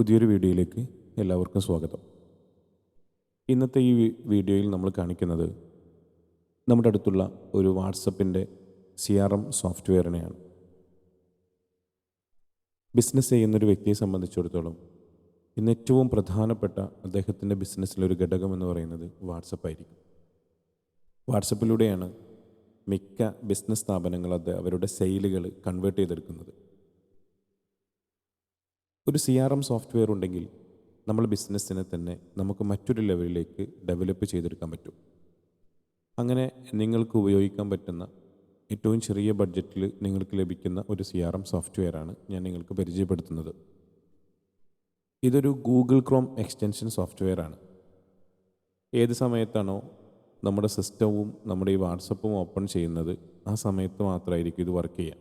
പുതിയൊരു വീഡിയോയിലേക്ക് എല്ലാവർക്കും സ്വാഗതം. ഇന്നത്തെ ഈ വീഡിയോയിൽ നമ്മൾ കാണിക്കുന്നത് നമ്മുടെ അടുത്തുള്ള ഒരു വാട്സപ്പിൻ്റെ CRM സോഫ്റ്റ്വെയറിനെയാണ്. ബിസിനസ് ചെയ്യുന്നൊരു വ്യക്തിയെ സംബന്ധിച്ചിടത്തോളം ഇന്ന് ഏറ്റവും പ്രധാനപ്പെട്ട അദ്ദേഹത്തിൻ്റെ ബിസിനസ്സിലൊരു ഘടകം എന്ന് പറയുന്നത് വാട്സപ്പായിരിക്കും. വാട്സപ്പിലൂടെയാണ് മിക്ക ബിസിനസ് സ്ഥാപനങ്ങൾ അവരുടെ സെയിലുകൾ കൺവേർട്ട് ചെയ്തെടുക്കുന്നത്. ഒരു CRM സോഫ്റ്റ്വെയർ ഉണ്ടെങ്കിൽ നമ്മൾ ബിസിനസ്സിനെ തന്നെ നമുക്ക് മറ്റൊരു ലെവലിലേക്ക് ഡെവലപ്പ് ചെയ്തെടുക്കാൻ പറ്റും. അങ്ങനെ നിങ്ങൾക്ക് ഉപയോഗിക്കാൻ പറ്റുന്ന ഏറ്റവും ചെറിയ ബഡ്ജറ്റിൽ നിങ്ങൾക്ക് ലഭിക്കുന്ന ഒരു CRM സോഫ്റ്റ്വെയറാണ് ഞാൻ നിങ്ങൾക്ക് പരിചയപ്പെടുത്തുന്നത്. ഇതൊരു ഗൂഗിൾ ക്രോം എക്സ്റ്റൻഷൻ സോഫ്റ്റ്വെയറാണ്. ഏത് സമയത്താണോ നമ്മുടെ സിസ്റ്റവും നമ്മുടെ ഈ വാട്സപ്പും ഓപ്പൺ ചെയ്യുന്നത് ആ സമയത്ത് മാത്രമായിരിക്കും ഇത് വർക്ക് ചെയ്യുക.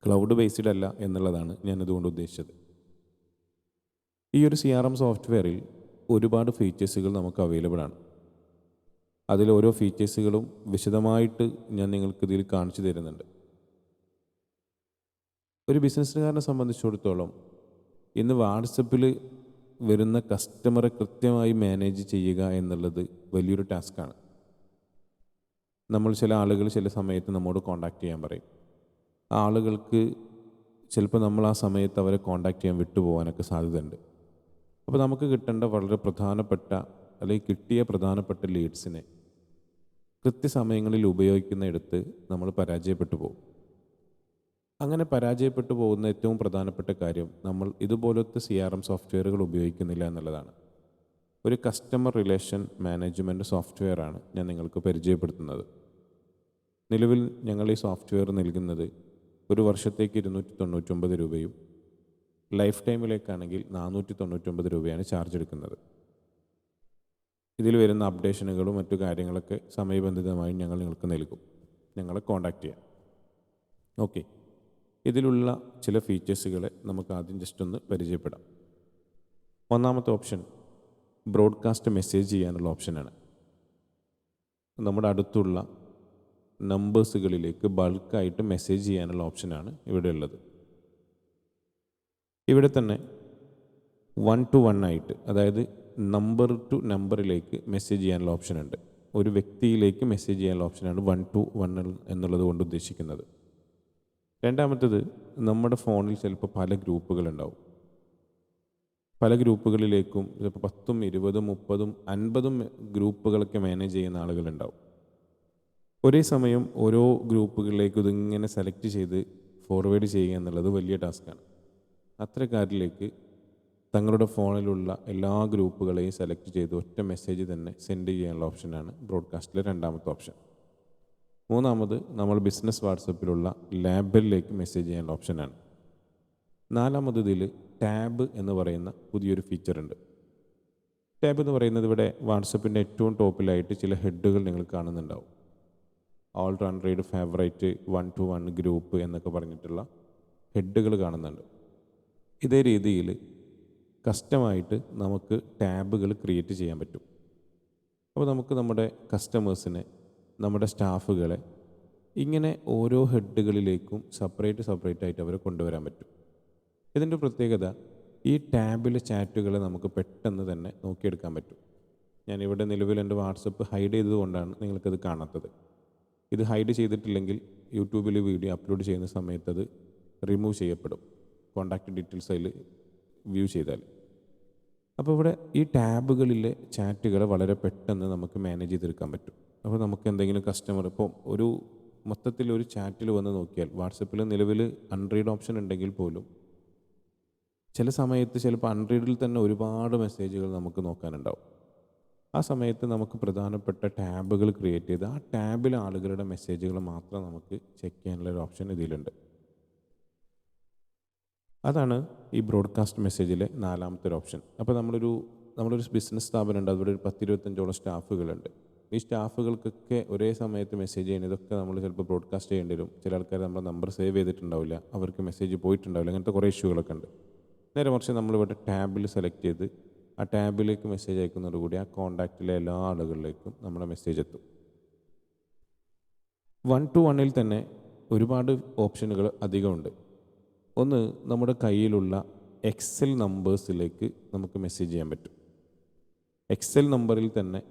ക്ലൗഡ് ബേസ്ഡ് അല്ല എന്നുള്ളതാണ് ഞാനിതുകൊണ്ട് ഉദ്ദേശിച്ചത്. ഈ ഒരു CRM സോഫ്റ്റ്വെയറിൽ ഒരുപാട് ഫീച്ചേഴ്സുകൾ നമുക്ക് അവൈലബിൾ ആണ്. അതിൽ ഓരോ ഫീച്ചേഴ്സുകളും വിശദമായിട്ട് ഞാൻ നിങ്ങൾക്ക് ഇതിൽ കാണിച്ചു തരുന്നുണ്ട്. ഒരു ബിസിനസ്സുകാരനെ സംബന്ധിച്ചിടത്തോളം ഇന്ന് വാട്സപ്പിൽ വരുന്ന കസ്റ്റമറെ കൃത്യമായി മാനേജ് ചെയ്യുക എന്നുള്ളത് വലിയൊരു ടാസ്ക്കാണ്. നമ്മൾ ചില ആളുകൾ ചില സമയത്ത് നമ്മോട് കോൺടാക്റ്റ് ചെയ്യാൻ പറയും. ആ ആളുകൾക്ക് ചിലപ്പോൾ നമ്മൾ ആ സമയത്ത് അവരെ കോൺടാക്റ്റ് ചെയ്യാൻ വിട്ടുപോകാനൊക്കെ സാധ്യതയുണ്ട്. അപ്പോൾ നമുക്ക് കിട്ടേണ്ട വളരെ പ്രധാനപ്പെട്ട അല്ലെങ്കിൽ കിട്ടിയ പ്രധാനപ്പെട്ട ലീഡ്സിനെ കൃത്യസമയങ്ങളിൽ ഉപയോഗിക്കുന്നിടത്ത് നമ്മൾ പരാജയപ്പെട്ടു പോകും. അങ്ങനെ പരാജയപ്പെട്ടു പോകുന്ന ഏറ്റവും പ്രധാനപ്പെട്ട കാര്യം നമ്മൾ ഇതുപോലത്തെ CRM സോഫ്റ്റ്വെയറുകൾ ഉപയോഗിക്കുന്നില്ല എന്നുള്ളതാണ്. ഒരു കസ്റ്റമർ റിലേഷൻ മാനേജ്മെൻറ്റ് സോഫ്റ്റ്വെയറാണ് ഞാൻ നിങ്ങൾക്ക് പരിചയപ്പെടുത്തുന്നത്. നിലവിൽ ഞങ്ങൾ ഈ സോഫ്റ്റ്വെയർ നൽകുന്നത് ഒരു വർഷത്തേക്ക് 299 രൂപയും ലൈഫ് ടൈമിലേക്കാണെങ്കിൽ 499 രൂപയാണ് ചാർജ് എടുക്കുന്നത്. ഇതിൽ വരുന്ന അപ്ഡേഷനുകളും മറ്റു കാര്യങ്ങളൊക്കെ സമയബന്ധിതമായി ഞങ്ങൾ നിങ്ങൾക്ക് നൽകും. ഞങ്ങളെ കോൺടാക്റ്റ് ചെയ്യാം. ഓക്കെ, ഇതിലുള്ള ചില ഫീച്ചേഴ്സുകളെ നമുക്ക് ആദ്യം ജസ്റ്റ് ഒന്ന് പരിചയപ്പെടാം. ഒന്നാമത്തെ ഓപ്ഷൻ ബ്രോഡ്കാസ്റ്റ് മെസ്സേജ് ചെയ്യാനുള്ള ഓപ്ഷനാണ്. നമ്മുടെ അടുത്തുള്ള നമ്പേഴ്സുകളിലേക്ക് ബൾക്കായിട്ട് മെസ്സേജ് ചെയ്യാനുള്ള ഓപ്ഷനാണ് ഇവിടെ ഉള്ളത്. ഇവിടെ തന്നെ 1 to 1 ആയിട്ട്, അതായത് നമ്പർ ടു നമ്പറിലേക്ക് മെസ്സേജ് ചെയ്യാനുള്ള ഓപ്ഷൻ ഉണ്ട്. ഒരു വ്യക്തിയിലേക്ക് മെസ്സേജ് ചെയ്യാനുള്ള ഓപ്ഷനാണ് 1 to 1 എന്നുള്ളത് കൊണ്ട് ഉദ്ദേശിക്കുന്നത്. രണ്ടാമത്തേത്, നമ്മുടെ ഫോണിൽ ചിലപ്പോൾ പല ഗ്രൂപ്പുകളുണ്ടാവും. പല ഗ്രൂപ്പുകളിലേക്കും ചിലപ്പോൾ 10, 20, 30, 50 ഗ്രൂപ്പുകളൊക്കെ മാനേജ് ചെയ്യുന്ന ആളുകളുണ്ടാവും. ഒരേ സമയം ഓരോ ഗ്രൂപ്പുകളിലേക്ക് ഇതിങ്ങനെ സെലക്ട് ചെയ്ത് ഫോർവേഡ് ചെയ്യുക എന്നുള്ളത് വലിയ ടാസ്ക്കാണ്. അത്തരക്കാരിലേക്ക് തങ്ങളുടെ ഫോണിലുള്ള എല്ലാ ഗ്രൂപ്പുകളെയും സെലക്ട് ചെയ്ത് ഒറ്റ മെസ്സേജ് തന്നെ സെൻഡ് ചെയ്യാനുള്ള ഓപ്ഷനാണ് ബ്രോഡ്കാസ്റ്റിലെ രണ്ടാമത്തെ ഓപ്ഷൻ. മൂന്നാമത്, നമ്മൾ ബിസിനസ് വാട്സപ്പിലുള്ള ലാബിലേക്ക് മെസ്സേജ് ചെയ്യാനുള്ള ഓപ്ഷനാണ്. നാലാമത്, ഇതിൽ ടാബ് എന്ന് പറയുന്ന പുതിയൊരു ഫീച്ചറുണ്ട്. ടാബ് എന്ന് പറയുന്നത് ഇവിടെ വാട്സപ്പിൻ്റെ ഏറ്റവും ടോപ്പിലായിട്ട് ചില ഹെഡുകൾ നിങ്ങൾ കാണുന്നുണ്ടാവും. All run read favourite 1 to 1 group എന്നൊക്കെ പറഞ്ഞിട്ടുള്ള ഹെഡുകൾ കാണുന്നുണ്ട്. ഇതേ രീതിയിൽ കസ്റ്റമായിട്ട് നമുക്ക് ടാബുകൾ ക്രിയേറ്റ് ചെയ്യാൻ പറ്റും. അപ്പോൾ നമുക്ക് നമ്മുടെ കസ്റ്റമേഴ്സിനെ, നമ്മുടെ സ്റ്റാഫുകളെ ഇങ്ങനെ ഓരോ ഹെഡുകളിലേക്കും സെപ്പറേറ്റ് ആയിട്ട് അവരെ കൊണ്ടുവരാൻ പറ്റും. ഇതിൻ്റെ പ്രത്യേകത, ഈ ടാബിലെ ചാറ്റുകളെ നമുക്ക് പെട്ടെന്ന് തന്നെ നോക്കിയെടുക്കാൻ പറ്റും. ഞാനിവിടെ നിലവിൽ എൻ്റെ വാട്സപ്പ് ഹൈഡ് ചെയ്തതുകൊണ്ടാണ് നിങ്ങൾക്കത് കാണാത്തത്. ഇത് ഹൈഡ് ചെയ്തിട്ടില്ലെങ്കിൽ യൂട്യൂബിൽ വീഡിയോ അപ്ലോഡ് ചെയ്യുന്ന സമയത്ത് അത് റിമൂവ് ചെയ്യപ്പെടും, കോൺടാക്റ്റ് ഡീറ്റെയിൽസ് അതിൽ വ്യൂ ചെയ്താൽ. അപ്പോൾ ഇവിടെ ഈ ടാബുകളിലെ ചാറ്റുകളെ വളരെ പെട്ടെന്ന് നമുക്ക് മാനേജ് ചെയ്തെടുക്കാൻ പറ്റും. അപ്പോൾ നമുക്ക് എന്തെങ്കിലും കസ്റ്റമർ ഇപ്പോൾ ഒരു മൊത്തത്തിൽ ഒരു ചാറ്റിൽ വന്ന് നോക്കിയാൽ വാട്സപ്പിൽ നിലവിൽ അൺറീഡ് ഓപ്ഷൻ ഉണ്ടെങ്കിൽ പോലും ചില സമയത്ത് ചിലപ്പോൾ അൺറീഡിൽ തന്നെ ഒരുപാട് മെസ്സേജുകൾ നമുക്ക് നോക്കാനുണ്ടാവും. ആ സമയത്ത് നമുക്ക് പ്രധാനപ്പെട്ട ടാബുകൾ ക്രിയേറ്റ് ചെയ്ത് ആ ടാബിലെ ആളുകളുടെ മെസ്സേജുകൾ മാത്രം നമുക്ക് ചെക്ക് ചെയ്യാനുള്ള ഒരു ഓപ്ഷൻ ഇതിലുണ്ട്. അതാണ് ഈ ബ്രോഡ്കാസ്റ്റ് മെസ്സേജിലെ നാലാമത്തെ ഒരു ഓപ്ഷൻ. അപ്പോൾ നമ്മളൊരു ബിസിനസ് സ്ഥാപനം ഉണ്ട്. അവിടെ ഒരു 10-25ഓളം സ്റ്റാഫുകളുണ്ട്. ഈ സ്റ്റാഫുകൾക്കൊക്കെ ഒരേ സമയത്ത് മെസ്സേജ് ചെയ്യുന്നത് ഇതൊക്കെ നമ്മൾ ചിലപ്പോൾ ബ്രോഡ്കാസ്റ്റ് ചെയ്യേണ്ടി വരും. ചില ആൾക്കാർ നമ്മുടെ നമ്പർ സേവ് ചെയ്തിട്ടുണ്ടാവില്ല, അവർക്ക് മെസ്സേജ് പോയിട്ടുണ്ടാവില്ല. അങ്ങനത്തെ കുറേ ഇഷ്യൂകളൊക്കെ ഉണ്ട്. നേരെ മറിച്ച് നമ്മളിവിടെ ടാബിൽ സെലക്ട് ചെയ്ത് ആ ടാബിലേക്ക് മെസ്സേജ് അയക്കുന്നതോടുകൂടി ആ കോൺടാക്റ്റിലെ എല്ലാ ആളുകളിലേക്കും നമ്മുടെ മെസ്സേജ് എത്തും. 1 to 1 തന്നെ ഒരുപാട് ഓപ്ഷനുകൾ അധികമുണ്ട്. ഒന്ന്, നമ്മുടെ കയ്യിലുള്ള എക്സൽ നമ്പേഴ്സിലേക്ക് നമുക്ക് മെസ്സേജ് ചെയ്യാൻ പറ്റും. എക്സൽ നമ്പറിൽ തന്നെ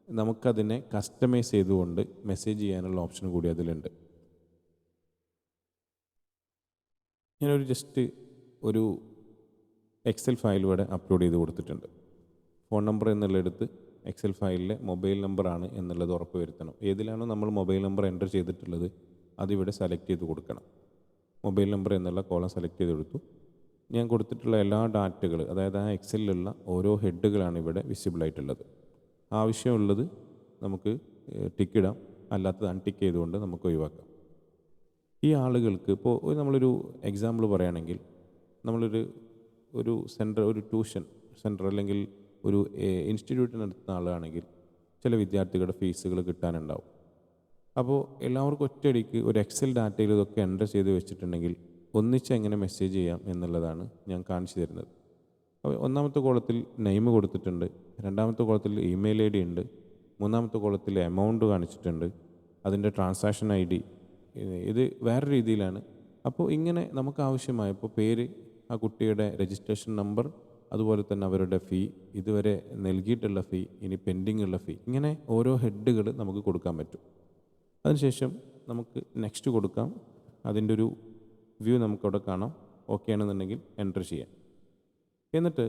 നമുക്കതിനെ കസ്റ്റമൈസ് ചെയ്തുകൊണ്ട് മെസ്സേജ് ചെയ്യാനുള്ള ഓപ്ഷൻ കൂടി അതിലുണ്ട്. ഞാനൊരു ജസ്റ്റ് ഒരു എക്സൽ ഫയൽ ഇവിടെ അപ്ലോഡ് ചെയ്ത് കൊടുത്തിട്ടുണ്ട്. ഫോൺ നമ്പർ എന്നുള്ളടുത്ത് എക്സൽ ഫയലിലെ മൊബൈൽ നമ്പറാണ് എന്നുള്ളത് ഉറപ്പ് വരുത്തണം. ഏതിലാണോ നമ്മൾ മൊബൈൽ നമ്പർ എൻ്റർ ചെയ്തിട്ടുള്ളത് അതിവിടെ സെലക്ട് ചെയ്ത് കൊടുക്കണം. മൊബൈൽ നമ്പർ എന്നുള്ള കോളം സെലക്ട് ചെയ്ത് കൊടുത്തു. ഞാൻ കൊടുത്തിട്ടുള്ള എല്ലാ ഡാറ്റകൾ, അതായത് ആ എക്സലിലുള്ള ഓരോ ഹെഡുകളാണ് ഇവിടെ വിസിബിൾ ആയിട്ടുള്ളത്. ആവശ്യമുള്ളത് നമുക്ക് ടിക്കിടാം, അല്ലാത്തത് അൺടിക്ക് ചെയ്തുകൊണ്ട് നമുക്ക് ഒഴിവാക്കാം. ഈ ആളുകൾക്ക് ഇപ്പോൾ നമ്മളൊരു എക്സാമ്പിൾ പറയുകയാണെങ്കിൽ, ഒരു സെൻറ്റർ, ഒരു ട്യൂഷൻ സെൻറ്റർ അല്ലെങ്കിൽ ഒരു ഇൻസ്റ്റിറ്റ്യൂട്ട് നടത്തുന്ന ആളാണെങ്കിൽ ചില വിദ്യാർത്ഥികളുടെ ഫീസുകൾ കിട്ടാനുണ്ടാവും. അപ്പോൾ എല്ലാവർക്കും ഒറ്റയടിക്ക് ഒരു എക്സൽ ഡാറ്റയിൽ ഇതൊക്കെ എൻ്റർ ചെയ്ത് വെച്ചിട്ടുണ്ടെങ്കിൽ ഒന്നിച്ച് എങ്ങനെ മെസ്സേജ് ചെയ്യാം എന്നുള്ളതാണ് ഞാൻ കാണിച്ചു തരുന്നത്. അപ്പോൾ ഒന്നാമത്തെ കോളത്തിൽ നെയിം കൊടുത്തിട്ടുണ്ട്, രണ്ടാമത്തെ കോളത്തിൽ ഇമെയിൽ ഐ ഡി ഉണ്ട്, മൂന്നാമത്തെ കോളത്തിൽ എമൗണ്ട് കാണിച്ചിട്ടുണ്ട്, അതിൻ്റെ ട്രാൻസാക്ഷൻ ഐ ഡി ഇത് വേറെ രീതിയിലാണ്. അപ്പോൾ ഇങ്ങനെ നമുക്ക് ആവശ്യമായപ്പോൾ പേര്, ആ കുട്ടിയുടെ രജിസ്ട്രേഷൻ നമ്പർ, അതുപോലെ തന്നെ അവരുടെ ഫീ, ഇതുവരെ നൽകിയിട്ടുള്ള ഫീ, ഇനി പെൻഡിങ് ഉള്ള ഫീ, ഇങ്ങനെ ഓരോ ഹെഡുകൾ നമുക്ക് കൊടുക്കാൻ പറ്റും. അതിനുശേഷം നമുക്ക് നെക്സ്റ്റ് കൊടുക്കാം. അതിൻ്റെ ഒരു വ്യൂ നമുക്കവിടെ കാണാം. ഓക്കെ ആണെന്നുണ്ടെങ്കിൽ എൻ്റർ ചെയ്യാം. എന്നിട്ട്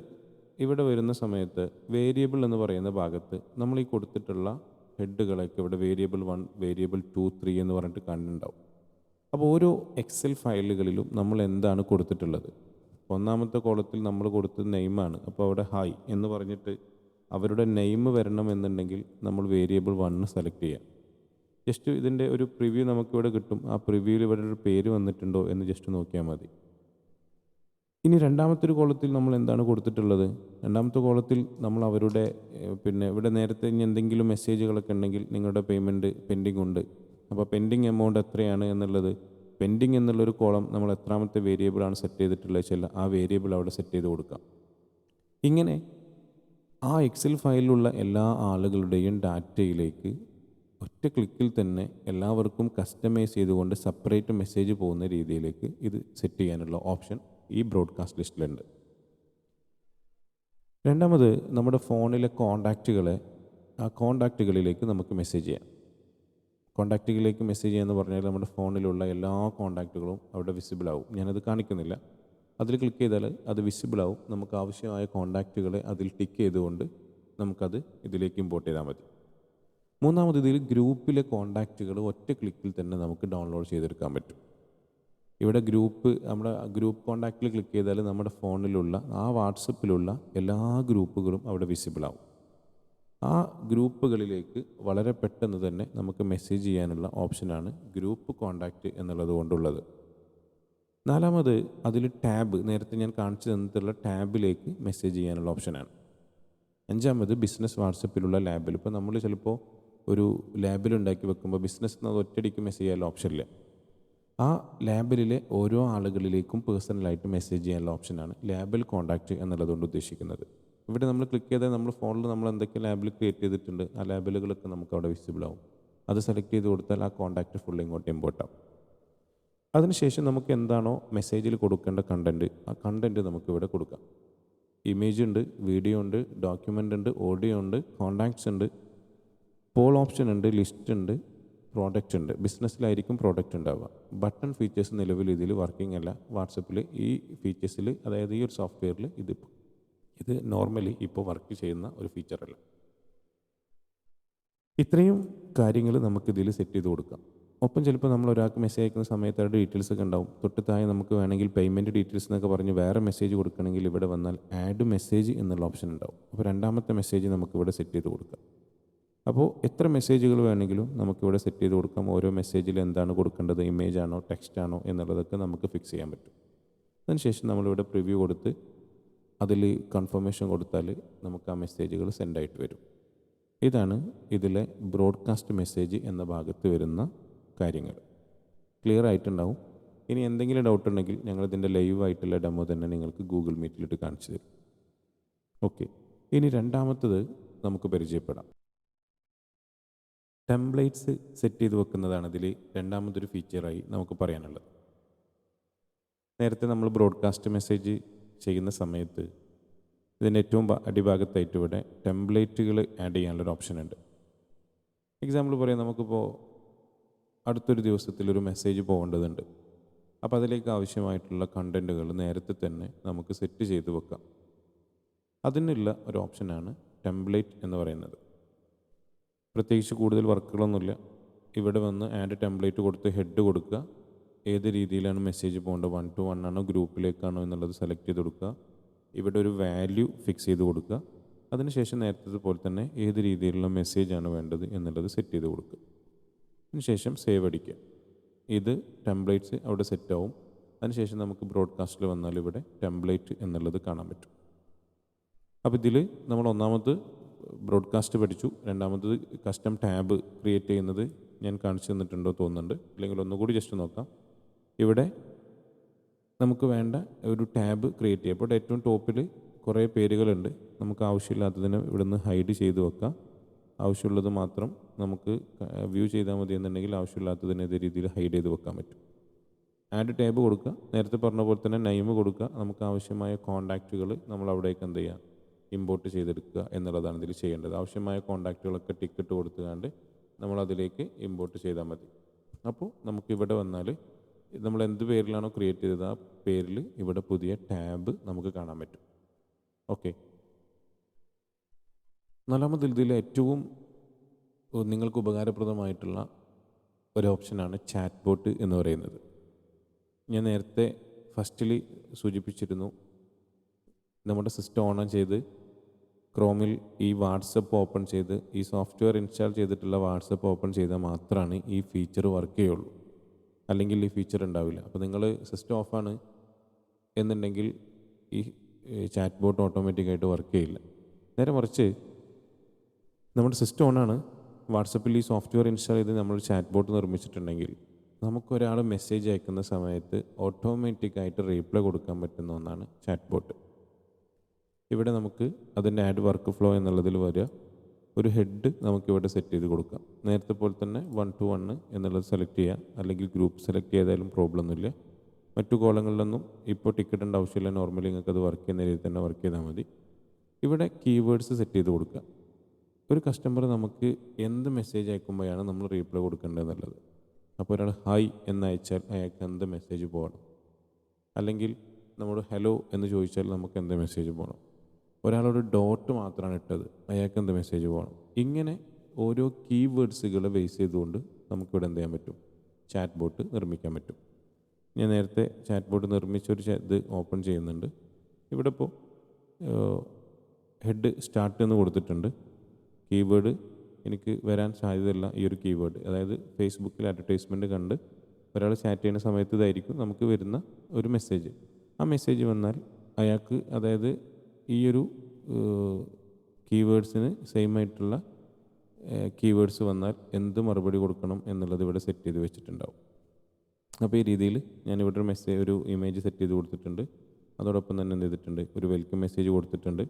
ഇവിടെ വരുന്ന സമയത്ത് വേരിയബിൾ എന്ന് പറയുന്ന ഭാഗത്ത് നമ്മൾ ഈ കൊടുത്തിട്ടുള്ള ഹെഡുകളൊക്കെ ഇവിടെ വേരിയബിൾ 1, വേരിയബിൾ 2, 3 എന്ന് പറഞ്ഞിട്ട് കണ്ടുണ്ടാവും. അപ്പോൾ ഓരോ എക്സൽ ഫയലുകളിലും നമ്മൾ എന്താണ് കൊടുത്തിട്ടുള്ളത്. ഒന്നാമത്തെ കോളത്തിൽ നമ്മൾ കൊടുത്തത് നെയിമാണ്. അപ്പോൾ അവിടെ ഹായ് എന്ന് പറഞ്ഞിട്ട് അവരുടെ നെയിം വരണം എന്നുണ്ടെങ്കിൽ നമ്മൾ വേരിയബിൾ 1 സെലക്ട് ചെയ്യാം. ജസ്റ്റ് ഇതിൻ്റെ ഒരു പ്രിവ്യൂ നമുക്കിവിടെ കിട്ടും. ആ പ്രിവ്യൂവിൽ ഇവിടെ ഒരു പേര് വന്നിട്ടുണ്ടോ എന്ന് ജസ്റ്റ് നോക്കിയാൽ മതി. ഇനി രണ്ടാമത്തെ ഒരു കോളത്തിൽ നമ്മൾ എന്താണ് കൊടുത്തിട്ടുള്ളത്. രണ്ടാമത്തെ കോളത്തിൽ നമ്മൾ അവരുടെ ഇവിടെ നേരത്തെ ഇനി എന്തെങ്കിലും മെസ്സേജുകളൊക്കെ ഉണ്ടെങ്കിൽ നിങ്ങളുടെ പേയ്മെൻറ്റ് പെൻഡിങ് ഉണ്ട്, അപ്പോൾ പെൻഡിങ് എമൗണ്ട് എത്രയാണ് എന്നുള്ളത്, പെൻഡിങ് എന്നുള്ളൊരു കോളം നമ്മൾ എത്രാമത്തെ വേരിയബിളാണ് സെറ്റ് ചെയ്തിട്ടുള്ളത് വെച്ചാൽ ആ വേരിയബിൾ അവിടെ സെറ്റ് ചെയ്ത് കൊടുക്കാം. ഇങ്ങനെ ആ എക്സൽ ഫയലിലുള്ള എല്ലാ ആളുകളുടെയും ഡാറ്റയിലേക്ക് ഒറ്റ ക്ലിക്കിൽ തന്നെ എല്ലാവർക്കും കസ്റ്റമൈസ് ചെയ്തുകൊണ്ട് സെപ്പറേറ്റ് മെസ്സേജ് പോകുന്ന രീതിയിലേക്ക് ഇത് സെറ്റ് ചെയ്യാനുള്ള ഓപ്ഷൻ ഈ ബ്രോഡ്കാസ്റ്റ് ലിസ്റ്റിലുണ്ട്. രണ്ടാമത്, നമ്മുടെ ഫോണിലെ ആ കോണ്ടാക്റ്റുകളിലേക്ക് നമുക്ക് മെസ്സേജ് ചെയ്യാം. കോണ്ടാക്റ്റുകളിലേക്ക് മെസ്സേജ് ചെയ്യാന്ന് പറഞ്ഞാൽ നമ്മുടെ ഫോണിലുള്ള എല്ലാ കോണ്ടാക്റ്റുകളും അവിടെ വിസിബിൾ ആവും. ഞാനത് കാണിക്കുന്നില്ല. അതിൽ ക്ലിക്ക് ചെയ്താൽ അത് വിസിബിൾ ആവും. നമുക്ക് ആവശ്യമായ കോണ്ടാക്റ്റുകളെ അതിൽ ടിക്ക് ചെയ്തുകൊണ്ട് നമുക്കത് ഇതിലേക്ക് ഇമ്പോർട്ട് ചെയ്താൽ മതി. മൂന്നാമത്, ഇതിൽ ഗ്രൂപ്പിലെ കോണ്ടാക്റ്റുകൾ ഒറ്റ ക്ലിക്കിൽ തന്നെ നമുക്ക് ഡൗൺലോഡ് ചെയ്തെടുക്കാൻ പറ്റും. ഇവിടെ നമ്മുടെ ഗ്രൂപ്പ് കോണ്ടാക്റ്റിൽ ക്ലിക്ക് ചെയ്താൽ നമ്മുടെ ഫോണിലുള്ള ആ വാട്സപ്പിലുള്ള എല്ലാ ഗ്രൂപ്പുകളും അവിടെ വിസിബിൾ ആവും. ആ ഗ്രൂപ്പുകളിലേക്ക് വളരെ പെട്ടെന്ന് തന്നെ നമുക്ക് മെസ്സേജ് ചെയ്യാനുള്ള ഓപ്ഷനാണ് ഗ്രൂപ്പ് കോണ്ടാക്റ്റ് എന്നുള്ളത് കൊണ്ടുള്ളത്. നാലാമത്, അതിൽ ടാബ്, നേരത്തെ ഞാൻ കാണിച്ചു തന്നിട്ടുള്ള ടാബിലേക്ക് മെസ്സേജ് ചെയ്യാനുള്ള ഓപ്ഷനാണ്. അഞ്ചാമത്, ബിസിനസ് വാട്സപ്പിലുള്ള ലാബിൽ. ഇപ്പോൾ നമ്മൾ ചിലപ്പോൾ ഒരു ലാബിൽ ഉണ്ടാക്കി വെക്കുമ്പോൾ ബിസിനസ് എന്നത് ഒറ്റയടിക്ക് മെസ്സേജ് ചെയ്യാനുള്ള ഓപ്ഷനില്ല. ആ ലാബിലെ ഓരോ ആളുകളിലേക്കും പേഴ്സണലായിട്ട് മെസ്സേജ് ചെയ്യാനുള്ള ഓപ്ഷനാണ് ലാബിൽ കോണ്ടാക്റ്റ് എന്നുള്ളതുകൊണ്ട് ഉദ്ദേശിക്കുന്നത്. ഇവിടെ നമ്മൾ ക്ലിക്ക് ചെയ്താൽ നമ്മൾ ഫോണിൽ നമ്മൾ എന്തൊക്കെ ലാബിൽ ക്രിയേറ്റ് ചെയ്തിട്ടുണ്ട് ആ ലാബിലുകളൊക്കെ നമുക്ക് അവിടെ വിസിബിൾ ആവും. അത് സെലക്ട് ചെയ്ത് കൊടുത്താൽ ആ കോണ്ടാക്റ്റ് ഫുൾ ഇങ്ങോട്ട് ഇമ്പോർട്ട് ആവും. അതിനുശേഷം നമുക്ക് എന്താണോ മെസ്സേജിൽ കൊടുക്കേണ്ട കണ്ടൻറ്റ്, ആ കണ്ടൻറ്റ് നമുക്കിവിടെ കൊടുക്കാം. ഇമേജ് ഉണ്ട്, വീഡിയോ ഉണ്ട്, ഡോക്യുമെൻ്റ് ഉണ്ട്, ഓഡിയോ ഉണ്ട്, കോണ്ടാക്ട്സ് ഉണ്ട്, പോൾ ഓപ്ഷൻ ഉണ്ട്, ലിസ്റ്റ് ഉണ്ട്, പ്രോഡക്റ്റ് ഉണ്ട്. ബിസിനസ്സിലായിരിക്കും പ്രോഡക്റ്റ് ഉണ്ടാവുക. ബട്ടൺ ഫീച്ചേഴ്സ് നിലവിൽ ഇതിൽ വർക്കിംഗ് അല്ല. വാട്സപ്പിൽ ഈ ഫീച്ചേഴ്സിൽ, അതായത് ഈ ഒരു സോഫ്റ്റ്വെയറിൽ ഇത് നോർമലി ഇപ്പോൾ വർക്ക് ചെയ്യുന്ന ഒരു ഫീച്ചറല്ല. ഇത്രയും കാര്യങ്ങൾ നമുക്കിതിൽ സെറ്റ് ചെയ്ത് കൊടുക്കാം. ഒപ്പം ചിലപ്പോൾ നമ്മൾ ഒരാൾക്ക് മെസ്സേജ് അയക്കുന്ന സമയത്ത് അവരുടെ ഡീറ്റെയിൽസ് ഒക്കെ ഉണ്ടാവും. തൊട്ട് താഴെ നമുക്ക് വേണമെങ്കിൽ പേയ്മെൻറ്റ് ഡീറ്റെയിൽസ് എന്നൊക്കെ പറഞ്ഞ് വേറെ മെസ്സേജ് കൊടുക്കണമെങ്കിൽ ഇവിടെ വന്നാൽ ആഡ് മെസ്സേജ് എന്നുള്ള ഓപ്ഷൻ ഉണ്ടാവും. അപ്പോൾ രണ്ടാമത്തെ മെസ്സേജ് നമുക്കിവിടെ സെറ്റ് ചെയ്ത് കൊടുക്കാം. അപ്പോൾ എത്ര മെസ്സേജുകൾ വേണമെങ്കിലും നമുക്കിവിടെ സെറ്റ് ചെയ്ത് കൊടുക്കാം. ഓരോ മെസ്സേജിൽ എന്താണ് കൊടുക്കേണ്ടത്, ഇമേജ് ആണോ ടെക്സ്റ്റ് ആണോ എന്നുള്ളതൊക്കെ നമുക്ക് ഫിക്സ് ചെയ്യാൻ പറ്റും. അതിനുശേഷം നമ്മളിവിടെ പ്രിവ്യൂ കൊടുത്ത് അതിൽ കൺഫർമേഷൻ കൊടുത്താൽ നമുക്ക് ആ മെസ്സേജുകൾ സെൻഡായിട്ട് വരും. ഇതാണ് ഇതിലെ ബ്രോഡ്കാസ്റ്റ് മെസ്സേജ് എന്ന ഭാഗത്ത് വരുന്ന കാര്യങ്ങൾ. ക്ലിയർ ആയിട്ടുണ്ടാവും. ഇനി എന്തെങ്കിലും ഡൗട്ട് ഉണ്ടെങ്കിൽ ഞങ്ങളിതിൻ്റെ ലൈവായിട്ടുള്ള ഡെമോ തന്നെ നിങ്ങൾക്ക് ഗൂഗിൾ മീറ്റിലിട്ട് കാണിച്ചു തരും. ഓക്കെ, ഇനി രണ്ടാമത്തത് നമുക്ക് പരിചയപ്പെടാം. ടെംപ്ലേറ്റ്സ് സെറ്റ് ചെയ്ത് വെക്കുന്നതാണ് ഇതിൽ രണ്ടാമതൊരു ഫീച്ചറായി നമുക്ക് പറയാനുള്ളത്. നേരത്തെ നമ്മൾ ബ്രോഡ്കാസ്റ്റ് മെസ്സേജ് ചെയ്യുന്ന സമയത്ത് ഇതിൻ്റെ ഏറ്റവും അടിഭാഗത്തായിട്ട് ഇവിടെ ടെംപ്ലേറ്റുകൾ ആഡ് ചെയ്യാനുള്ളൊരു ഓപ്ഷൻ ഉണ്ട്. എക്സാമ്പിൾ പറയാം, നമുക്കിപ്പോൾ അടുത്തൊരു ദിവസത്തിലൊരു മെസ്സേജ് പോകേണ്ടതുണ്ട്. അപ്പോൾ അതിലേക്ക് ആവശ്യമായിട്ടുള്ള കണ്ടൻറ്റുകൾ നേരത്തെ തന്നെ നമുക്ക് സെറ്റ് ചെയ്ത് വെക്കാം. അതിനുള്ള ഒരു ഓപ്ഷനാണ് ടെംപ്ലേറ്റ് എന്ന് പറയുന്നത്. പ്രത്യേകിച്ച് കൂടുതൽ വർക്കുകളൊന്നുമില്ല. ഇവിടെ വന്ന് ആഡ് ടെംപ്ലേറ്റ് കൊടുത്ത് ഹെഡ് കൊടുക്കുക. ഏത് രീതിയിലാണ് മെസ്സേജ് പോകേണ്ടത്, 1 to 1 ആണോ ഗ്രൂപ്പിലേക്കാണോ എന്നുള്ളത് സെലക്ട് ചെയ്ത് കൊടുക്കുക. ഇവിടെ ഒരു വാല്യൂ ഫിക്സ് ചെയ്ത് കൊടുക്കുക. അതിനുശേഷം നേരത്തെ പോലെ തന്നെ ഏത് രീതിയിലുള്ള മെസ്സേജാണ് വേണ്ടത് എന്നുള്ളത് സെറ്റ് ചെയ്ത് കൊടുക്കുക. അതിനുശേഷം സേവ് അടിക്കുക. ഇത് ടെംപ്ലേറ്റ്സ് അവിടെ സെറ്റാവും. അതിനുശേഷം നമുക്ക് ബ്രോഡ്കാസ്റ്റിൽ വന്നാൽ ഇവിടെ ടെംപ്ലേറ്റ് എന്നുള്ളത് കാണാൻ പറ്റും. അപ്പോൾ ഇതിൽ നമ്മൾ ഒന്നാമത് ബ്രോഡ്കാസ്റ്റ് പഠിച്ചു. രണ്ടാമത് കസ്റ്റം ടാബ് ക്രിയേറ്റ് ചെയ്യുന്നത് ഞാൻ കാണിച്ചു തന്നിട്ടുണ്ടോ തോന്നുന്നുണ്ട്. അല്ലെങ്കിൽ ഒന്നുകൂടി ജസ്റ്റ് നോക്കാം. ഇവിടെ നമുക്ക് വേണ്ട ഒരു ടാബ് ക്രിയേറ്റ് ചെയ്യാം. അപ്പോൾ ഏറ്റവും ടോപ്പിൽ കുറേ പേരുകളുണ്ട്. നമുക്ക് ആവശ്യമില്ലാത്തതിന് ഇവിടുന്ന് ഹൈഡ് ചെയ്ത് വെക്കാം. ആവശ്യമുള്ളത് മാത്രം നമുക്ക് വ്യൂ ചെയ്താൽ മതി എന്നുണ്ടെങ്കിൽ ആവശ്യമില്ലാത്തതിന് ഏത് രീതിയിൽ ഹൈഡ് ചെയ്ത് വെക്കാൻ പറ്റും. ആഡ് ടാബ് കൊടുക്കുക. നേരത്തെ പറഞ്ഞ പോലെ തന്നെ നെയിം കൊടുക്കുക. നമുക്ക് ആവശ്യമായ കോൺടാക്റ്റുകൾ നമ്മൾ അവിടേക്ക് എന്ത് ചെയ്യുക, ഇമ്പോർട്ട് ചെയ്തെടുക്കുക എന്നുള്ളതാണ് ഇതിൽ ചെയ്യേണ്ടത്. ആവശ്യമായ കോൺടാക്റ്റുകളൊക്കെ ടിക്കറ്റ് കൊടുത്തുകൊണ്ട് നമ്മളതിലേക്ക് ഇമ്പോർട്ട് ചെയ്താൽ മതി. അപ്പോൾ നമുക്കിവിടെ വന്നാൽ നമ്മൾ എന്ത് പേരിലാണോ ക്രിയേറ്റ് ചെയ്തത് ആ പേരിൽ ഇവിടെ പുതിയ ടാബ് നമുക്ക് കാണാൻ പറ്റും. ഓക്കെ. നാലാമത് ഇതിൽ ഏറ്റവും നിങ്ങൾക്ക് ഉപകാരപ്രദമായിട്ടുള്ള ഒരു ഓപ്ഷനാണ് ചാറ്റ് ബോട്ട് എന്ന് പറയുന്നത്. ഞാൻ നേരത്തെ ഫസ്റ്റിൽ സൂചിപ്പിച്ചിരുന്നു, നമ്മുടെ സിസ്റ്റം ഓൺ ചെയ്ത് ക്രോമിൽ ഈ വാട്സപ്പ് ഓപ്പൺ ചെയ്ത് ഈ സോഫ്റ്റ്വെയർ ഇൻസ്റ്റാൾ ചെയ്തിട്ടുള്ള വാട്സപ്പ് ഓപ്പൺ ചെയ്താൽ മാത്രമാണ് ഈ ഫീച്ചർ വർക്ക് ചെയ്യുള്ളൂ. അല്ലെങ്കിൽ ഈ ഫീച്ചർ ഉണ്ടാവില്ല. അപ്പോൾ നിങ്ങൾ സിസ്റ്റം ഓഫാണ് എന്നുണ്ടെങ്കിൽ ഈ ചാറ്റ് ബോട്ട് ഓട്ടോമാറ്റിക്കായിട്ട് വർക്ക് ചെയ്യില്ല. നേരെ മറിച്ച് നമ്മുടെ സിസ്റ്റം ഓണാണ്, വാട്സപ്പിൽ ഈ സോഫ്റ്റ്വെയർ ഇൻസ്റ്റാൾ ചെയ്ത് നമ്മൾ ചാറ്റ് ബോട്ട് നിർമ്മിച്ചിട്ടുണ്ടെങ്കിൽ നമുക്കൊരാൾ മെസ്സേജ് അയക്കുന്ന സമയത്ത് ഓട്ടോമാറ്റിക്കായിട്ട് റീപ്ലൈ കൊടുക്കാൻ പറ്റുന്ന ഒന്നാണ് ചാറ്റ് ബോട്ട്. ഇവിടെ നമുക്ക് അതിൻ്റെ ആഡ് വർക്ക് ഫ്ലോ എന്നുള്ളതിൽ വരിക ഒരു ഹെഡ് നമുക്കിവിടെ സെറ്റ് ചെയ്ത് കൊടുക്കാം. നേരത്തെ പോലെ തന്നെ 1 to 1 എന്നുള്ളത് സെലക്ട് ചെയ്യുക. അല്ലെങ്കിൽ ഗ്രൂപ്പ് സെലക്ട് ചെയ്താലും പ്രോബ്ലം ഒന്നുമില്ല. മറ്റു കോളങ്ങളിലൊന്നും ഇപ്പോൾ ടിക്കറ്റിൻ്റെ ആവശ്യമില്ല. നോർമലി നിങ്ങൾക്ക് അത് വർക്ക് ചെയ്യുന്ന രീതിയിൽ തന്നെ വർക്ക് ചെയ്താൽ മതി. ഇവിടെ കീവേഡ്സ് സെറ്റ് ചെയ്ത് കൊടുക്കുക. ഒരു കസ്റ്റമർ നമുക്ക് എന്ത് മെസ്സേജ് അയക്കുമ്പോഴാണ് നമ്മൾ റീപ്ലൈ കൊടുക്കേണ്ടതെന്നുള്ളത്. അപ്പോൾ ഒരാൾ ഹായ് എന്നയച്ചാൽ അയാൾക്ക് എന്ത് മെസ്സേജ് പോകണം, അല്ലെങ്കിൽ നമ്മൾ ഹലോ എന്ന് ചോദിച്ചാൽ നമുക്ക് എന്ത് മെസ്സേജ് പോകണം, ഒരാളൊരു ഡോട്ട് മാത്രമാണ് ഇട്ടത് അയാൾക്ക് എന്ത് മെസ്സേജ് പോകണം. ഇങ്ങനെ ഓരോ കീവേഡ്സുകളെ ബേസ് ചെയ്തുകൊണ്ട് നമുക്കിവിടെ എന്ത് ചെയ്യാൻ പറ്റും, ചാറ്റ് ബോട്ട് നിർമ്മിക്കാൻ പറ്റും. ഞാൻ നേരത്തെ ചാറ്റ് ബോട്ട് നിർമ്മിച്ചൊരു ഇത് ഓപ്പൺ ചെയ്യുന്നുണ്ട്. ഇവിടെ ഇപ്പോൾ ഹെഡ് സ്റ്റാർട്ട് എന്ന് കൊടുത്തിട്ടുണ്ട്. കീവേഡ് എനിക്ക് വരാൻ സാധ്യതയില്ല ഈ ഒരു കീവേഡ്. അതായത് ഫേസ്ബുക്കിൽ അഡ്വർടൈസ്മെൻറ്റ് കണ്ട് ഒരാൾ ചാറ്റ് ചെയ്യുന്ന സമയത്ത് ഇതായിരിക്കും നമുക്ക് വരുന്ന ഒരു മെസ്സേജ്. ആ മെസ്സേജ് വന്നാൽ അയാൾക്ക്, അതായത് ഈ ഒരു കീവേഡ്സിന് സെയിം ആയിട്ടുള്ള കീവേഡ്സ് വന്നാൽ എന്ത് മറുപടി കൊടുക്കണം എന്നുള്ളത് ഇവിടെ സെറ്റ് ചെയ്ത് വെച്ചിട്ടുണ്ടാവും. അപ്പോൾ ഈ രീതിയിൽ ഞാനിവിടെ ഒരു ഇമേജ് സെറ്റ് ചെയ്ത് കൊടുത്തിട്ടുണ്ട്. അതോടൊപ്പം തന്നെ എന്ത് ചെയ്തിട്ടുണ്ട്, ഒരു വെൽക്കം മെസ്സേജ് കൊടുത്തിട്ടുണ്ട്.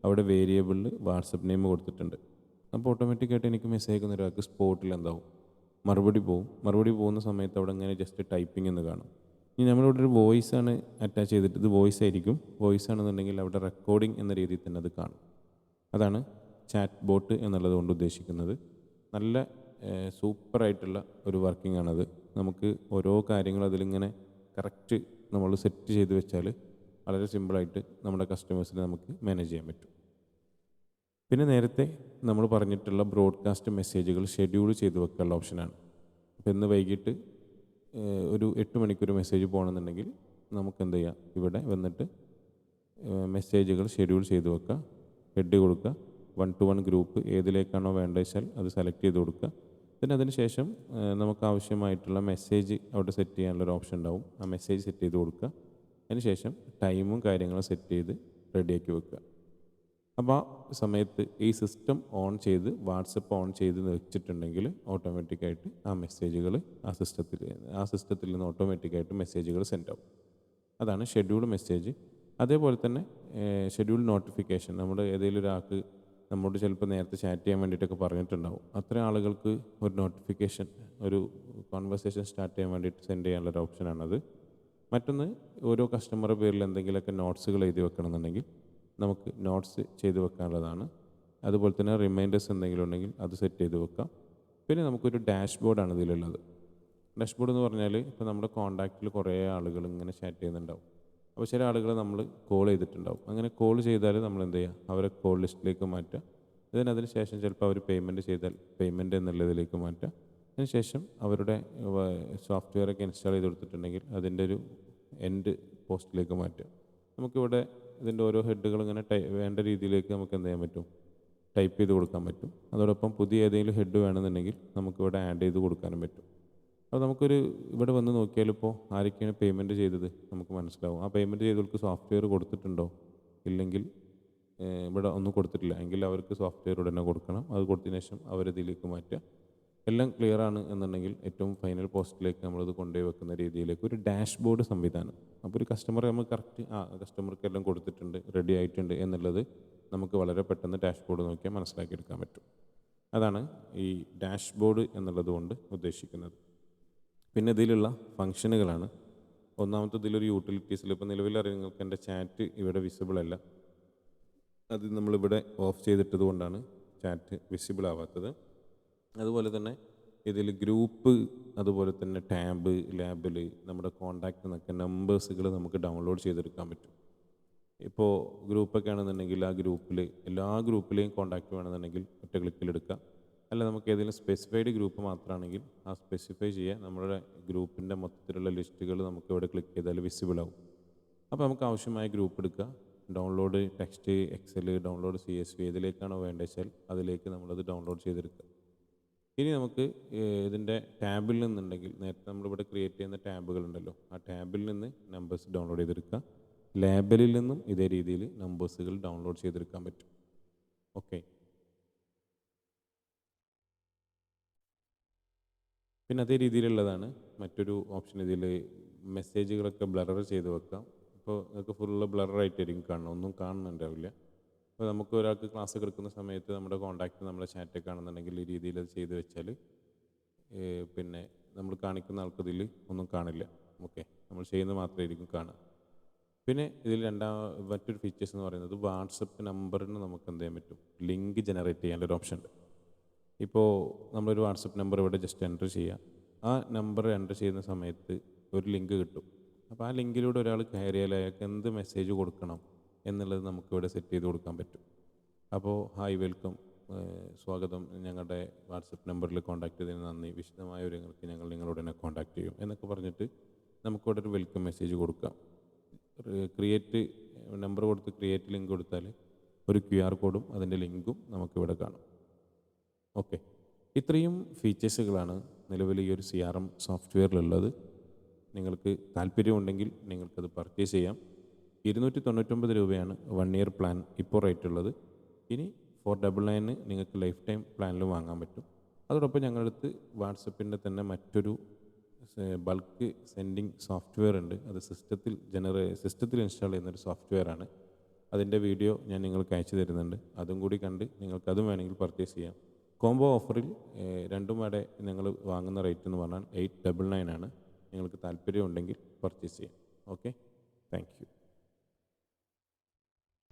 അവിടെ വേരിയബിളിൽ വാട്സപ്പ് നെയിം കൊടുത്തിട്ടുണ്ട്. അപ്പോൾ ഓട്ടോമാറ്റിക്കായിട്ട് എനിക്ക് മെസ്സേജ് അയക്കുന്ന ഒരാൾക്ക് സ്പോട്ടിൽ എന്താവും, മറുപടി പോകും. മറുപടി പോകുന്ന സമയത്ത് അവിടെ ഇങ്ങനെ ജസ്റ്റ് ടൈപ്പിംഗ് എന്ന് കാണും. ഇനി നമ്മളിവിടെ ഒരു വോയിസ് ആണ് അറ്റാച്ച് ചെയ്തിട്ട്, ഇത് വോയിസ് ആയിരിക്കും. വോയിസ് ആണെന്നുണ്ടെങ്കിൽ അവിടെ റെക്കോർഡിംഗ് എന്ന രീതിയിൽ തന്നെ അത് കാണും. അതാണ് ചാറ്റ് ബോട്ട് എന്നുള്ളത് കൊണ്ട് ഉദ്ദേശിക്കുന്നത്. നല്ല സൂപ്പറായിട്ടുള്ള ഒരു വർക്കിംഗ് ആണത്. നമുക്ക് ഓരോ കാര്യങ്ങളും അതിലിങ്ങനെ കറക്റ്റ് നമ്മൾ സെറ്റ് ചെയ്ത് വെച്ചാൽ വളരെ സിമ്പിളായിട്ട് നമ്മുടെ കസ്റ്റമേഴ്സിനെ നമുക്ക് മാനേജ് ചെയ്യാൻ പറ്റും. പിന്നെ നേരത്തെ നമ്മൾ പറഞ്ഞിട്ടുള്ള ബ്രോഡ്കാസ്റ്റ് മെസ്സേജുകൾ ഷെഡ്യൂൾ ചെയ്ത് വെക്കാനുള്ള ഓപ്ഷനാണ്. അപ്പോൾ ഇന്ന് വൈകിട്ട് ഒരു 8 മണിക്കൊരു മെസ്സേജ് പോകണമെന്നുണ്ടെങ്കിൽ നമുക്ക് എന്ത് ചെയ്യാം, ഇവിടെ വന്നിട്ട് മെസ്സേജുകൾ ഷെഡ്യൂൾ ചെയ്ത് വെക്കുക. ഹെഡ് കൊടുക്കുക, 1 to 1 ഗ്രൂപ്പ് ഏതിലേക്കാണോ വേണ്ടത് വെച്ചാൽ അത് സെലക്ട് ചെയ്ത് കൊടുക്കുക. പിന്നെ അതിന് ശേഷം നമുക്ക് ആവശ്യമായിട്ടുള്ള മെസ്സേജ് അവിടെ സെറ്റ് ചെയ്യാനുള്ളൊരു ഓപ്ഷൻ ഉണ്ടാവും. ആ മെസ്സേജ് സെറ്റ് ചെയ്ത് കൊടുക്കുക. അതിന് ശേഷം ടൈമും കാര്യങ്ങളും സെറ്റ് ചെയ്ത് റെഡിയാക്കി വെക്കുക. അപ്പോൾ ആ സമയത്ത് ഈ സിസ്റ്റം ഓൺ ചെയ്ത് വാട്സപ്പ് ഓൺ ചെയ്ത് വെച്ചിട്ടുണ്ടെങ്കിൽ ഓട്ടോമാറ്റിക്കായിട്ട് ആ മെസ്സേജുകൾ ആ സിസ്റ്റത്തിൽ നിന്ന് ഓട്ടോമാറ്റിക്കായിട്ട് മെസ്സേജുകൾ സെൻഡ് ആവും. അതാണ് ഷെഡ്യൂൾ മെസ്സേജ്. അതേപോലെ തന്നെ ഷെഡ്യൂൾ നോട്ടിഫിക്കേഷൻ. നമ്മുടെ ഏതെങ്കിലും ഒരാൾക്ക് നമ്മോട് ചിലപ്പോൾ നേരത്തെ ചാറ്റ് ചെയ്യാൻ വേണ്ടിയിട്ടൊക്കെ പറഞ്ഞിട്ടുണ്ടാവും. അത്രയും ആളുകൾക്ക് ഒരു നോട്ടിഫിക്കേഷൻ, ഒരു കോൺവെർസേഷൻ സ്റ്റാർട്ട് ചെയ്യാൻ വേണ്ടിയിട്ട് സെൻഡ് ചെയ്യാനുള്ളൊരു ഓപ്ഷനാണത്. മറ്റൊന്ന് ഓരോ കസ്റ്റമറുടെ പേരിൽ എന്തെങ്കിലുമൊക്കെ നോട്ട്സുകൾ എഴുതി വെക്കണമെന്നുണ്ടെങ്കിൽ നമുക്ക് നോട്ട്സ് ചെയ്ത് വെക്കാനുള്ളതാണ്. അതുപോലെ തന്നെ റിമൈൻഡേഴ്സ് എന്തെങ്കിലും ഉണ്ടെങ്കിൽ അത് സെറ്റ് ചെയ്ത് വെക്കാം. പിന്നെ നമുക്കൊരു ഡാഷ്ബോർഡാണ് ഇതിലുള്ളത്. ഡാഷ്ബോർഡ് എന്ന് പറഞ്ഞാൽ ഇപ്പോൾ നമ്മുടെ കോൺടാക്റ്റിൽ കുറേ ആളുകൾ ഇങ്ങനെ ചാറ്റ് ചെയ്യുന്നുണ്ടാവും. അപ്പോൾ ചില ആളുകൾ നമ്മൾ കോൾ ചെയ്തിട്ടുണ്ടാവും. അങ്ങനെ കോൾ ചെയ്താൽ നമ്മൾ എന്ത് ചെയ്യുക, അവരെ കോൾ ലിസ്റ്റിലേക്ക് മാറ്റുക. അതിന് ശേഷം ചിലപ്പോൾ അവർ പേയ്മെൻറ്റ് ചെയ്താൽ പേയ്മെൻറ്റ് എന്നുള്ളതിലേക്ക് മാറ്റുക. അതിനുശേഷം അവരുടെ സോഫ്റ്റ്വെയറൊക്കെ ഇൻസ്റ്റാൾ ചെയ്ത് കൊടുത്തിട്ടുണ്ടെങ്കിൽ അതിൻ്റെ ഒരു എൻഡ് പോസ്റ്റിലേക്ക് മാറ്റുക. നമുക്കിവിടെ ഇതിൻ്റെ ഓരോ ഹെഡുകൾ ഇങ്ങനെ വേണ്ട രീതിയിലേക്ക് നമുക്ക് എന്ത് ചെയ്യാൻ പറ്റും, ടൈപ്പ് ചെയ്ത് കൊടുക്കാൻ പറ്റും. അതോടൊപ്പം പുതിയ ഏതെങ്കിലും ഹെഡ് വേണമെന്നുണ്ടെങ്കിൽ നമുക്കിവിടെ ആഡ് ചെയ്ത് കൊടുക്കാനും പറ്റും. അപ്പോൾ നമുക്കൊരു ഇവിടെ വന്ന് നോക്കിയാൽ ഇപ്പോൾ ആരൊക്കെയാണ് പേയ്മെൻറ്റ് ചെയ്തത് നമുക്ക് മനസ്സിലാവും. ആ പേയ്മെൻറ്റ് ചെയ്തവർക്ക് സോഫ്റ്റ്വെയർ കൊടുത്തിട്ടുണ്ടോ, ഇല്ലെങ്കിൽ ഇവിടെ ഒന്നും കൊടുത്തിട്ടില്ല എങ്കിൽ അവർക്ക് സോഫ്റ്റ്വെയർ ഉടനെ കൊടുക്കണം. അത് കൊടുത്തതിന് ശേഷം അവരിതിലേക്ക് മാറ്റുക. എല്ലാം ക്ലിയർ ആണ് എന്നുണ്ടെങ്കിൽ ഏറ്റവും ഫൈനൽ പോസ്റ്റിലേക്ക് നമ്മളിത് കൊണ്ടുപോയി വെക്കുന്ന രീതിയിലേക്ക് ഒരു ഡാഷ്ബോർഡ് സംവിധാനം. അപ്പോൾ ഒരു കസ്റ്റമറെ നമ്മൾ കറക്റ്റ് കസ്റ്റമർക്ക് എല്ലാം കൊടുത്തിട്ടുണ്ട്, റെഡി ആയിട്ടുണ്ട് എന്നുള്ളത് നമുക്ക് വളരെ പെട്ടെന്ന് ഡാഷ്ബോർഡ് നോക്കിയാൽ മനസ്സിലാക്കിയെടുക്കാൻ പറ്റും. അതാണ് ഈ ഡാഷ്ബോർഡ് എന്നുള്ളത് കൊണ്ട് ഉദ്ദേശിക്കുന്നത്. പിന്നെ ഇതിലുള്ള ഫങ്ഷനുകളാണ്. ഒന്നാമത്തെ ഇതിലൊരു യൂട്ടിലിറ്റീസിൽ ഇപ്പോൾ നിലവിലറിയാം നിങ്ങൾക്ക് എൻ്റെ ചാറ്റ് ഇവിടെ വിസിബിൾ അല്ല. അത് നമ്മളിവിടെ ഓഫ് ചെയ്തിട്ടത് കൊണ്ടാണ് ചാറ്റ് വിസിബിൾ ആവാത്തത്. അതുപോലെ തന്നെ ഇതിൽ ഗ്രൂപ്പ്, അതുപോലെ തന്നെ ടാബ്, ലാബിൽ നമ്മുടെ കോൺടാക്റ്റ് എന്നൊക്കെ നമ്പേഴ്സുകൾ നമുക്ക് ഡൗൺലോഡ് ചെയ്തെടുക്കാൻ പറ്റും. ഇപ്പോൾ ഗ്രൂപ്പൊക്കെ ആണെന്നുണ്ടെങ്കിൽ ആ ഗ്രൂപ്പിൽ എല്ലാ ഗ്രൂപ്പിലെയും കോൺടാക്റ്റ് വേണമെന്നുണ്ടെങ്കിൽ ഒറ്റ ക്ലിക്കിലെടുക്കാം. അല്ല നമുക്ക് ഏതെങ്കിലും സ്പെസിഫൈഡ് ഗ്രൂപ്പ് മാത്രമാണെങ്കിൽ ആ സ്പെസിഫൈ ചെയ്യുക. നമ്മുടെ ഗ്രൂപ്പിൻ്റെ മൊത്തത്തിലുള്ള ലിസ്റ്റുകൾ നമുക്ക് ഇവിടെ ക്ലിക്ക് ചെയ്താൽ വിസിബിൾ ആവും. അപ്പോൾ നമുക്ക് ആവശ്യമായ ഗ്രൂപ്പ് എടുക്കുക, download text, excel, download CSV ഏതിലേക്കാണോ വേണ്ടത് വെച്ചാൽ അതിലേക്ക് നമ്മളത് ഡൗൺലോഡ് ചെയ്തെടുക്കുക. ഇനി നമുക്ക് ഇതിൻ്റെ ടാബിൽ നിന്നുണ്ടെങ്കിൽ നേരത്തെ നമ്മളിവിടെ ക്രിയേറ്റ് ചെയ്യുന്ന ടാബുകളുണ്ടല്ലോ, ആ ടാബിൽ നിന്ന് നമ്പേഴ്സ് ഡൗൺലോഡ് ചെയ്തെടുക്കുക. ലേബലിൽ നിന്നും ഇതേ രീതിയിൽ നമ്പേഴ്സുകൾ ഡൗൺലോഡ് ചെയ്തെടുക്കാൻ പറ്റും. ഓക്കെ. പിന്നെ അതേ രീതിയിലുള്ളതാണ് മറ്റൊരു ഓപ്ഷൻ. ഇതിൽ മെസ്സേജുകളൊക്കെ ബ്ലർ ചെയ്ത് വെക്കാം. ഇപ്പോൾ നിങ്ങൾക്ക് ഫുള്ള് ബ്ലറായിട്ടായിരിക്കും കാണണം, ഒന്നും കാണുന്നുണ്ടാവില്ല. അപ്പോൾ നമുക്ക് ഒരാൾക്ക് ക്ലാസ് എടുക്കുന്ന സമയത്ത് നമ്മുടെ കോൺടാക്റ്റ് നമ്മളെ ചാറ്റ് കാണുന്നുണ്ടെങ്കിൽ ഈ രീതിയിൽ അത് ചെയ്ത് വെച്ചാൽ പിന്നെ നമ്മൾ കാണിക്കുന്ന ആൾക്കതിൽ ഒന്നും കാണില്ല. ഓക്കെ, നമ്മൾ ചെയ്യുന്നത് മാത്രമായിരിക്കും കാണുക. പിന്നെ ഇതിൽ മറ്റൊരു ഫീച്ചേഴ്സ് എന്ന് പറയുന്നത് വാട്സപ്പ് നമ്പറിന് നമുക്ക് എന്ത് ചെയ്യാൻ പറ്റും, ലിങ്ക് ജനറേറ്റ് ചെയ്യാനൊരു ഓപ്ഷൻ ഉണ്ട്. ഇപ്പോൾ നമ്മളൊരു വാട്സപ്പ് നമ്പർ ഇവിടെ ജസ്റ്റ് എൻ്റർ ചെയ്യുക. ആ നമ്പർ എൻ്റർ ചെയ്യുന്ന സമയത്ത് ഒരു ലിങ്ക് കിട്ടും. അപ്പോൾ ആ ലിങ്കിലൂടെ ഒരാൾ കയറിയാൽ അയാൾക്ക് എന്ത് മെസ്സേജ് കൊടുക്കണം എന്നുള്ളത് നമുക്കിവിടെ സെറ്റ് ചെയ്ത് കൊടുക്കാൻ പറ്റും. അപ്പോൾ ഹായ്, വെൽക്കം, സ്വാഗതം, ഞങ്ങളുടെ വാട്സപ്പ് നമ്പറിൽ കോൺടാക്ട് ചെയ്തതിന് നന്ദി, വിശദമായ വിവരങ്ങൾക്ക് ഞങ്ങൾ നിങ്ങളോട് തന്നെ കോൺടാക്ട് ചെയ്യും എന്നൊക്കെ പറഞ്ഞിട്ട് നമുക്കിവിടെ ഒരു വെൽക്കം മെസ്സേജ് കൊടുക്കാം. ക്രിയേറ്റ് നമ്പർ കൊടുത്ത് ക്രിയേറ്റ് ലിങ്ക് കൊടുത്താൽ ഒരു QR കോഡും അതിൻ്റെ ലിങ്കും നമുക്കിവിടെ കാണും. ഓക്കെ, ഇത്രയും ഫീച്ചേഴ്സുകളാണ് നിലവിൽ ഈ ഒരു CRM സോഫ്റ്റ്വെയറിലുള്ളത്. നിങ്ങൾക്ക് താല്പര്യമുണ്ടെങ്കിൽ നിങ്ങൾക്കത് പർച്ചേസ് ചെയ്യാം. 299 രൂപയാണ് 1 ഇയർ പ്ലാൻ ഇപ്പോൾ റേറ്റ് ഉള്ളത്. ഇനി 499 നിങ്ങൾക്ക് ലൈഫ് ടൈം പ്ലാനിൽ വാങ്ങാൻ പറ്റും. അതോടൊപ്പം ഞങ്ങളുടെ അടുത്ത് വാട്സപ്പിൻ്റെ തന്നെ മറ്റൊരു ബൾക്ക് സെൻഡിങ് സോഫ്റ്റ്വെയർ ഉണ്ട്. അത് സിസ്റ്റത്തിൽ ഇൻസ്റ്റാൾ ചെയ്യുന്നൊരു സോഫ്റ്റ്വെയറാണ്. അതിൻ്റെ വീഡിയോ ഞാൻ നിങ്ങൾക്ക് അയച്ചു തരുന്നുണ്ട്. അതും കൂടി കണ്ട് നിങ്ങൾക്കതും വേണമെങ്കിൽ പർച്ചേസ് ചെയ്യാം. കോംബോ ഓഫറിൽ രണ്ടും കൂടെ നിങ്ങൾ വാങ്ങുന്ന റേറ്റ് എന്ന് പറഞ്ഞാൽ 899 ആണ്. നിങ്ങൾക്ക് താല്പര്യമുണ്ടെങ്കിൽ പർച്ചേസ് ചെയ്യാം. Okay, thank you.